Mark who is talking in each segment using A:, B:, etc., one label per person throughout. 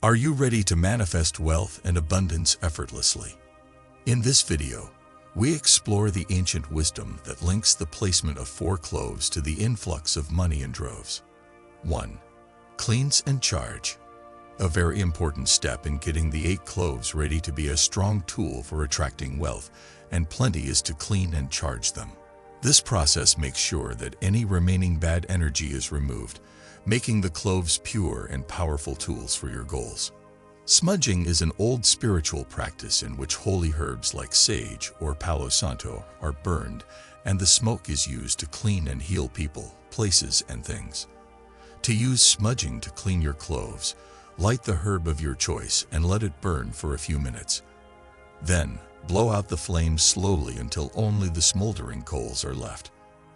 A: Are you ready to manifest wealth and abundance effortlessly? In this video, we explore the ancient wisdom that links the placement of 4 cloves to the influx of money in droves. 1. Cleanse and charge. A very important step in getting the 8 cloves ready to be a strong tool for attracting wealth and plenty is to clean and charge them. This process makes sure that any remaining bad energy is removed, making the cloves pure and powerful tools for your goals. Smudging is an old spiritual practice in which holy herbs like sage or palo santo are burned, and the smoke is used to clean and heal people, places, and things. To use smudging to clean your cloves, light the herb of your choice and let it burn for a few minutes. Then, blow out the flames slowly until only the smoldering coals are left.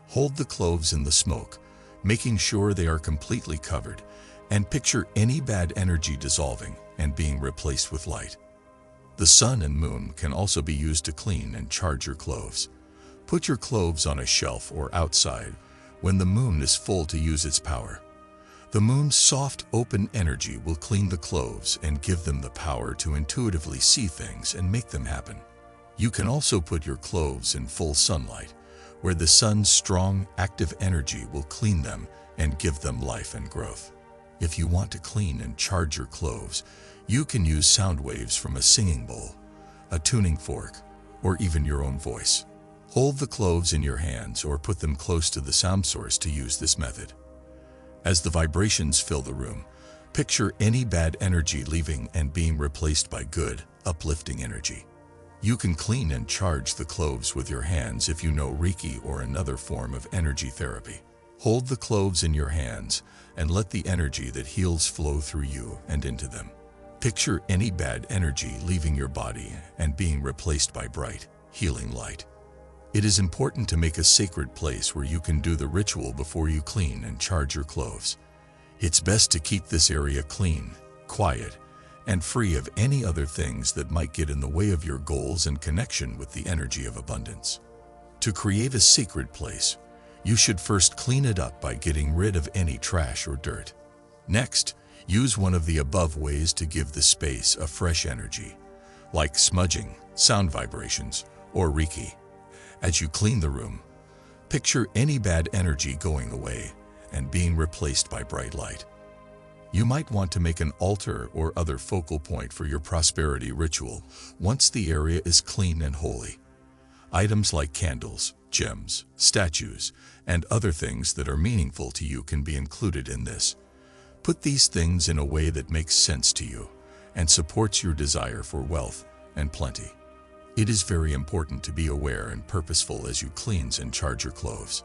A: Hold the cloves in the smoke, making sure they are completely covered, and picture any bad energy dissolving and being replaced with light. The sun and moon can also be used to clean and charge your cloves. Put your cloves on a shelf or outside when the moon is full to use its power. The moon's soft, open energy will clean the cloves and give them the power to intuitively see things and make them happen. You can also put your cloves in full sunlight, where the sun's strong, active energy will clean them and give them life and growth. If you want to clean and charge your cloves, you can use sound waves from a singing bowl, a tuning fork, or even your own voice. Hold the cloves in your hands or put them close to the sound source to use this method. As the vibrations fill the room, picture any bad energy leaving and being replaced by good, uplifting energy. You can clean and charge the cloves with your hands if you know Reiki or another form of energy therapy. Hold the cloves in your hands and let the energy that heals flow through you and into them. Picture any bad energy leaving your body and being replaced by bright, healing light. It is important to make a sacred place where you can do the ritual before you clean and charge your cloves. It's best to keep this area clean, quiet, and free of any other things that might get in the way of your goals and connection with the energy of abundance. To create a sacred place, you should first clean it up by getting rid of any trash or dirt. Next, use one of the above ways to give the space a fresh energy, like smudging, sound vibrations, or Reiki. As you clean the room, picture any bad energy going away and being replaced by bright light. You might want to make an altar or other focal point for your prosperity ritual once the area is clean and holy. Items like candles, gems, statues, and other things that are meaningful to you can be included in this. Put these things in a way that makes sense to you and supports your desire for wealth and plenty. It is very important to be aware and purposeful as you cleanse and charge your cloves.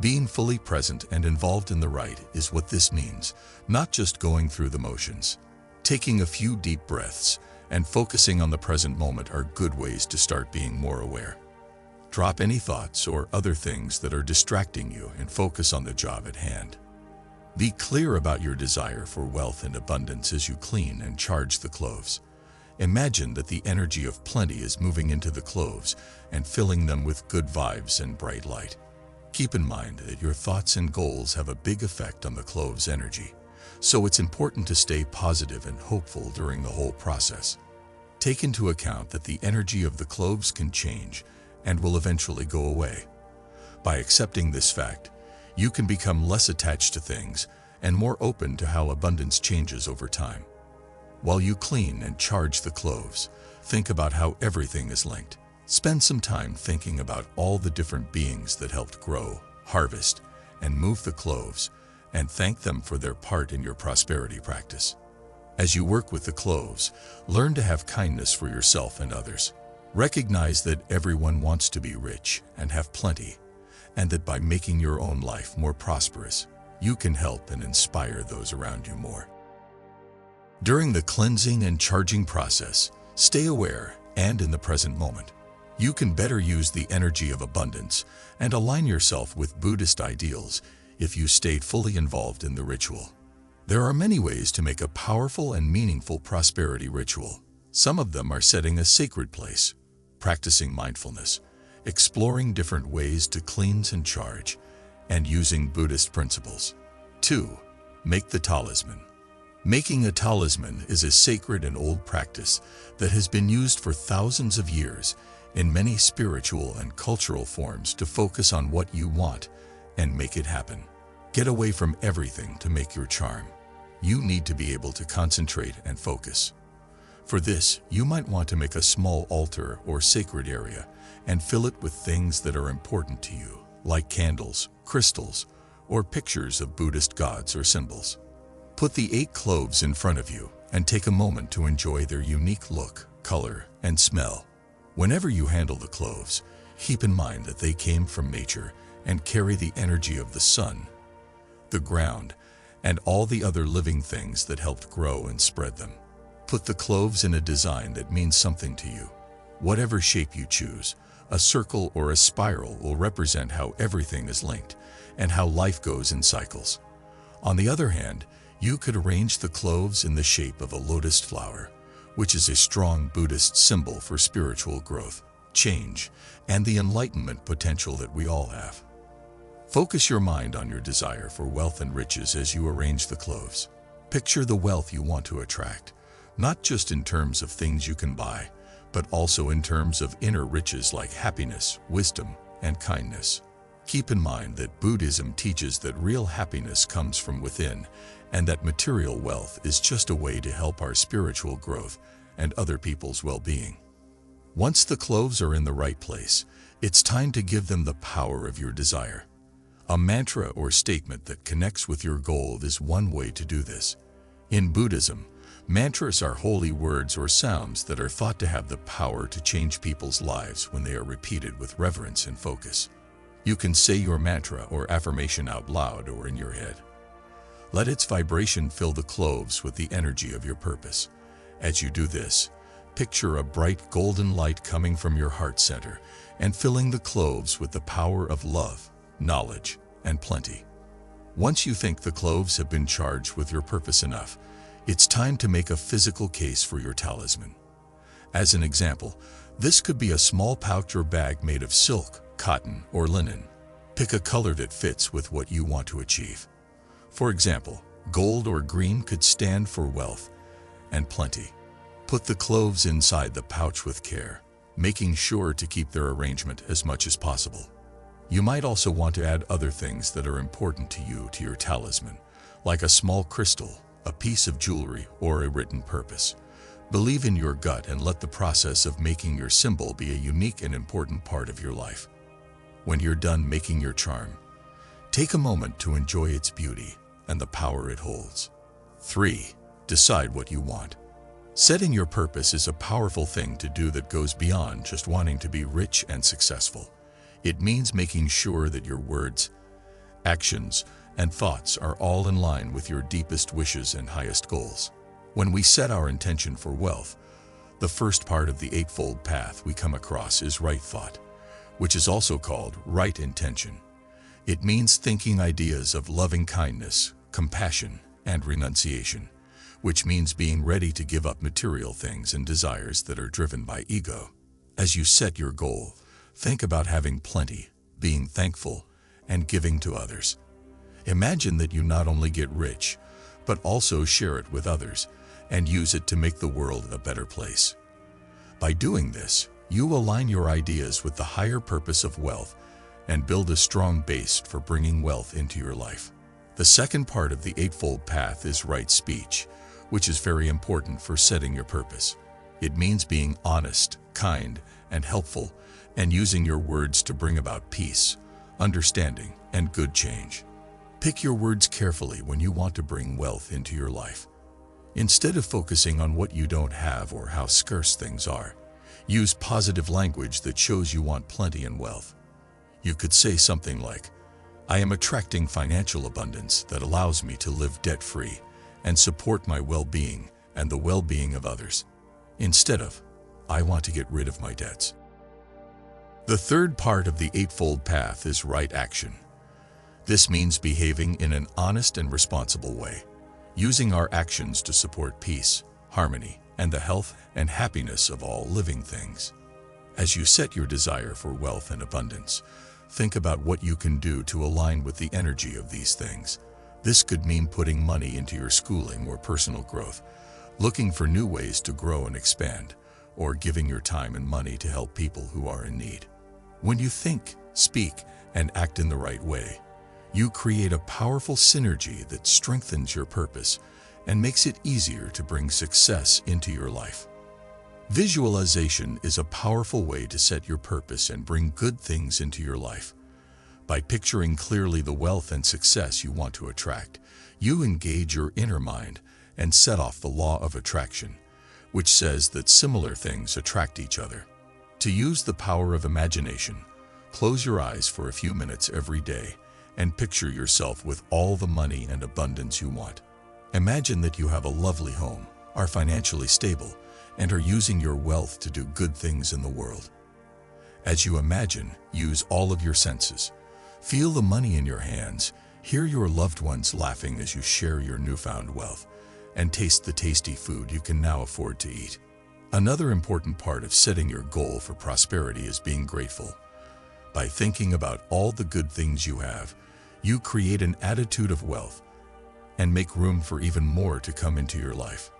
A: Being fully present and involved in the rite is what this means, not just going through the motions. Taking a few deep breaths and focusing on the present moment are good ways to start being more aware. Drop any thoughts or other things that are distracting you and focus on the job at hand. Be clear about your desire for wealth and abundance as you clean and charge the cloves. Imagine that the energy of plenty is moving into the cloves and filling them with good vibes and bright light. Keep in mind that your thoughts and goals have a big effect on the cloves' energy, so it's important to stay positive and hopeful during the whole process. Take into account that the energy of the cloves can change and will eventually go away. By accepting this fact, you can become less attached to things and more open to how abundance changes over time. While you clean and charge the cloves, think about how everything is linked. Spend some time thinking about all the different beings that helped grow, harvest, and move the cloves, and thank them for their part in your prosperity practice. As you work with the cloves, learn to have kindness for yourself and others. Recognize that everyone wants to be rich and have plenty, and that by making your own life more prosperous, you can help and inspire those around you more. During the cleansing and charging process, stay aware and in the present moment. You can better use the energy of abundance and align yourself with Buddhist ideals if you stayed fully involved in the ritual. There are many ways to make a powerful and meaningful prosperity ritual. Some of them are setting a sacred place, practicing mindfulness, exploring different ways to cleanse and charge, and using Buddhist principles. 2. Make the talisman. Making a talisman is a sacred and old practice that has been used for thousands of years in many spiritual and cultural forms to focus on what you want and make it happen. Get away from everything to make your charm. You need to be able to concentrate and focus. For this, you might want to make a small altar or sacred area and fill it with things that are important to you, like candles, crystals, or pictures of Buddhist gods or symbols. Put the 8 cloves in front of you and take a moment to enjoy their unique look, color, and smell. Whenever you handle the cloves, keep in mind that they came from nature and carry the energy of the sun, the ground, and all the other living things that helped grow and spread them. Put the cloves in a design that means something to you. Whatever shape you choose, a circle or a spiral will represent how everything is linked and how life goes in cycles. On the other hand, you could arrange the cloves in the shape of a lotus flower, which is a strong Buddhist symbol for spiritual growth, change, and the enlightenment potential that we all have. Focus your mind on your desire for wealth and riches as you arrange the cloves. Picture the wealth you want to attract, not just in terms of things you can buy, but also in terms of inner riches like happiness, wisdom, and kindness. Keep in mind that Buddhism teaches that real happiness comes from within, and that material wealth is just a way to help our spiritual growth and other people's well-being. Once the cloves are in the right place, it's time to give them the power of your desire. A mantra or statement that connects with your goal is one way to do this. In Buddhism, mantras are holy words or sounds that are thought to have the power to change people's lives when they are repeated with reverence and focus. You can say your mantra or affirmation out loud or in your head. Let its vibration fill the cloves with the energy of your purpose. As you do this, picture a bright golden light coming from your heart center and filling the cloves with the power of love, knowledge, and plenty. Once you think the cloves have been charged with your purpose enough, it's time to make a physical case for your talisman. As an example, this could be a small pouch or bag made of silk, cotton, or linen. Pick a color that fits with what you want to achieve. For example, gold or green could stand for wealth and plenty. Put the cloves inside the pouch with care, making sure to keep their arrangement as much as possible. You might also want to add other things that are important to you to your talisman, like a small crystal, a piece of jewelry, or a written purpose. Believe in your gut and let the process of making your symbol be a unique and important part of your life. When you're done making your charm, take a moment to enjoy its beauty and the power it holds. 3. Decide what you want. Setting your purpose is a powerful thing to do that goes beyond just wanting to be rich and successful. It means making sure that your words, actions, and thoughts are all in line with your deepest wishes and highest goals. When we set our intention for wealth, the first part of the eightfold path we come across is right thought, which is also called right intention. It means thinking ideas of loving kindness, compassion, and renunciation, which means being ready to give up material things and desires that are driven by ego. As you set your goal, think about having plenty, being thankful, and giving to others. Imagine that you not only get rich, but also share it with others and use it to make the world a better place. By doing this, you align your ideas with the higher purpose of wealth and build a strong base for bringing wealth into your life. The second part of the eightfold path is right speech, which is very important for setting your purpose. It means being honest, kind, and helpful, and using your words to bring about peace, understanding, and good change. Pick your words carefully when you want to bring wealth into your life. Instead of focusing on what you don't have or how scarce things are, use positive language that shows you want plenty and wealth. You could say something like, "I am attracting financial abundance that allows me to live debt-free and support my well-being and the well-being of others," instead of, "I want to get rid of my debts." The third part of the eightfold path is right action. This means behaving in an honest and responsible way, using our actions to support peace, harmony, and the health and happiness of all living things. As you set your desire for wealth and abundance, think about what you can do to align with the energy of these things. This could mean putting money into your schooling or personal growth, looking for new ways to grow and expand, or giving your time and money to help people who are in need. When you think, speak, and act in the right way, you create a powerful synergy that strengthens your purpose and makes it easier to bring success into your life. Visualization is a powerful way to set your purpose and bring good things into your life. By picturing clearly the wealth and success you want to attract, you engage your inner mind and set off the law of attraction, which says that similar things attract each other. To use the power of imagination, close your eyes for a few minutes every day and picture yourself with all the money and abundance you want. Imagine that you have a lovely home, are financially stable, and are using your wealth to do good things in the world. As you imagine, use all of your senses. Feel the money in your hands, hear your loved ones laughing as you share your newfound wealth, and taste the tasty food you can now afford to eat. Another important part of setting your goal for prosperity is being grateful. By thinking about all the good things you have, you create an attitude of wealth and make room for even more to come into your life.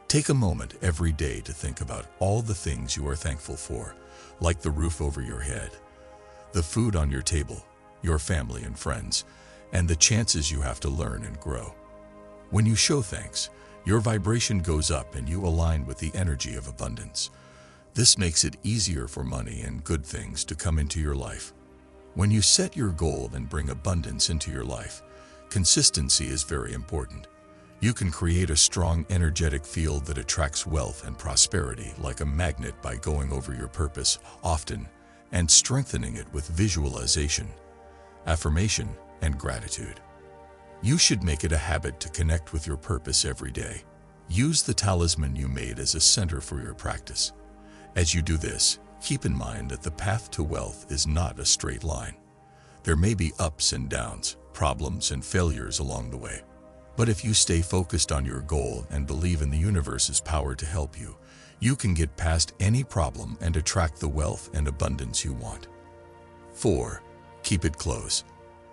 A: Take a moment every day to think about all the things you are thankful for, like the roof over your head, the food on your table, your family and friends, and the chances you have to learn and grow. When you show thanks, your vibration goes up and you align with the energy of abundance. This makes it easier for money and good things to come into your life. When you set your goal and bring abundance into your life, consistency is very important. You can create a strong, energetic field that attracts wealth and prosperity like a magnet by going over your purpose often and strengthening it with visualization, affirmation, and gratitude. You should make it a habit to connect with your purpose every day. Use the talisman you made as a center for your practice. As you do this, keep in mind that the path to wealth is not a straight line. There may be ups and downs, problems and failures along the way. But if you stay focused on your goal and believe in the universe's power to help you, you can get past any problem and attract the wealth and abundance you want. 4. Keep it close.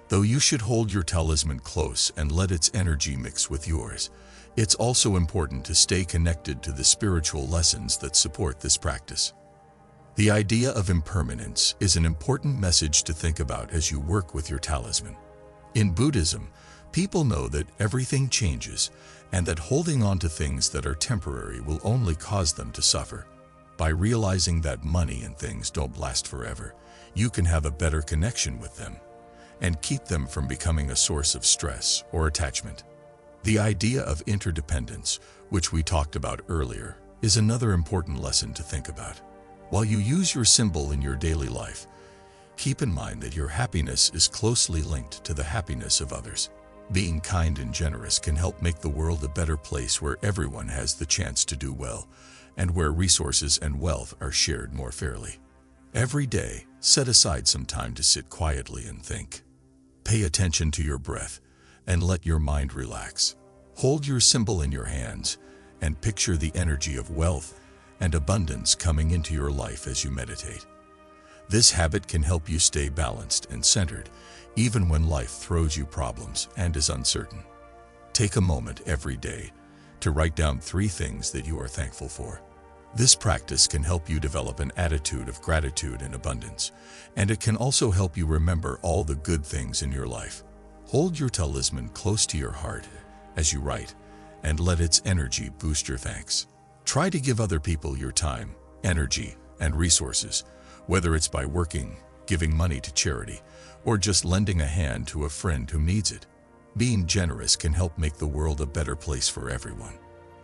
A: Though you should hold your talisman close and let its energy mix with yours, it's also important to stay connected to the spiritual lessons that support this practice. The idea of impermanence is an important message to think about as you work with your talisman. In Buddhism, people know that everything changes and that holding on to things that are temporary will only cause them to suffer. By realizing that money and things don't last forever, you can have a better connection with them and keep them from becoming a source of stress or attachment. The idea of interdependence, which we talked about earlier, is another important lesson to think about. While you use your symbol in your daily life, keep in mind that your happiness is closely linked to the happiness of others. Being kind and generous can help make the world a better place where everyone has the chance to do well and where resources and wealth are shared more fairly. Every day, set aside some time to sit quietly and think. Pay attention to your breath and let your mind relax. Hold your symbol in your hands and picture the energy of wealth and abundance coming into your life as you meditate. This habit can help you stay balanced and centered, even when life throws you problems and is uncertain. Take a moment every day to write down 3 things that you are thankful for. This practice can help you develop an attitude of gratitude and abundance, and it can also help you remember all the good things in your life. Hold your talisman close to your heart as you write, and let its energy boost your thanks. Try to give other people your time, energy, and resources, whether it's by working, giving money to charity, or just lending a hand to a friend who needs it. Being generous can help make the world a better place for everyone.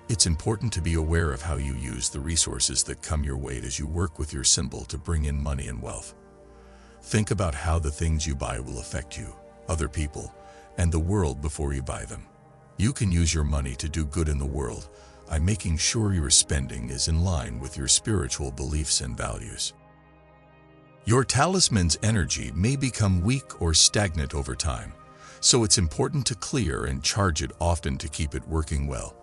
A: It's important to be aware of how you use the resources that come your way as you work with your symbol to bring in money and wealth. Think about how the things you buy will affect you, other people, and the world before you buy them. You can use your money to do good in the world by making sure your spending is in line with your spiritual beliefs and values. Your talisman's energy may become weak or stagnant over time, so it's important to clear and charge it often to keep it working well.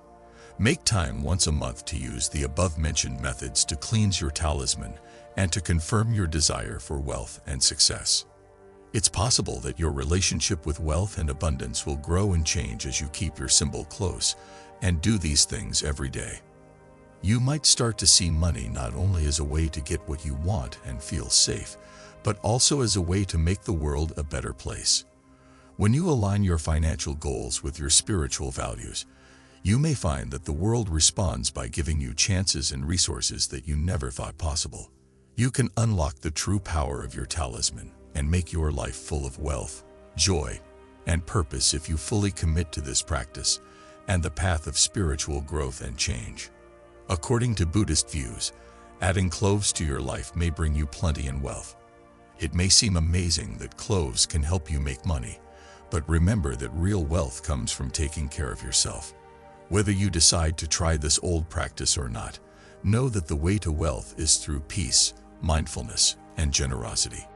A: Make time once a month to use the above-mentioned methods to cleanse your talisman and to confirm your desire for wealth and success. It's possible that your relationship with wealth and abundance will grow and change as you keep your symbol close and do these things every day. You might start to see money not only as a way to get what you want and feel safe, but also as a way to make the world a better place. When you align your financial goals with your spiritual values, you may find that the world responds by giving you chances and resources that you never thought possible. You can unlock the true power of your talisman and make your life full of wealth, joy, and purpose if you fully commit to this practice and the path of spiritual growth and change. According to Buddhist views, adding cloves to your life may bring you plenty and wealth. It may seem amazing that cloves can help you make money, but remember that real wealth comes from taking care of yourself. Whether you decide to try this old practice or not, know that the way to wealth is through peace, mindfulness, and generosity.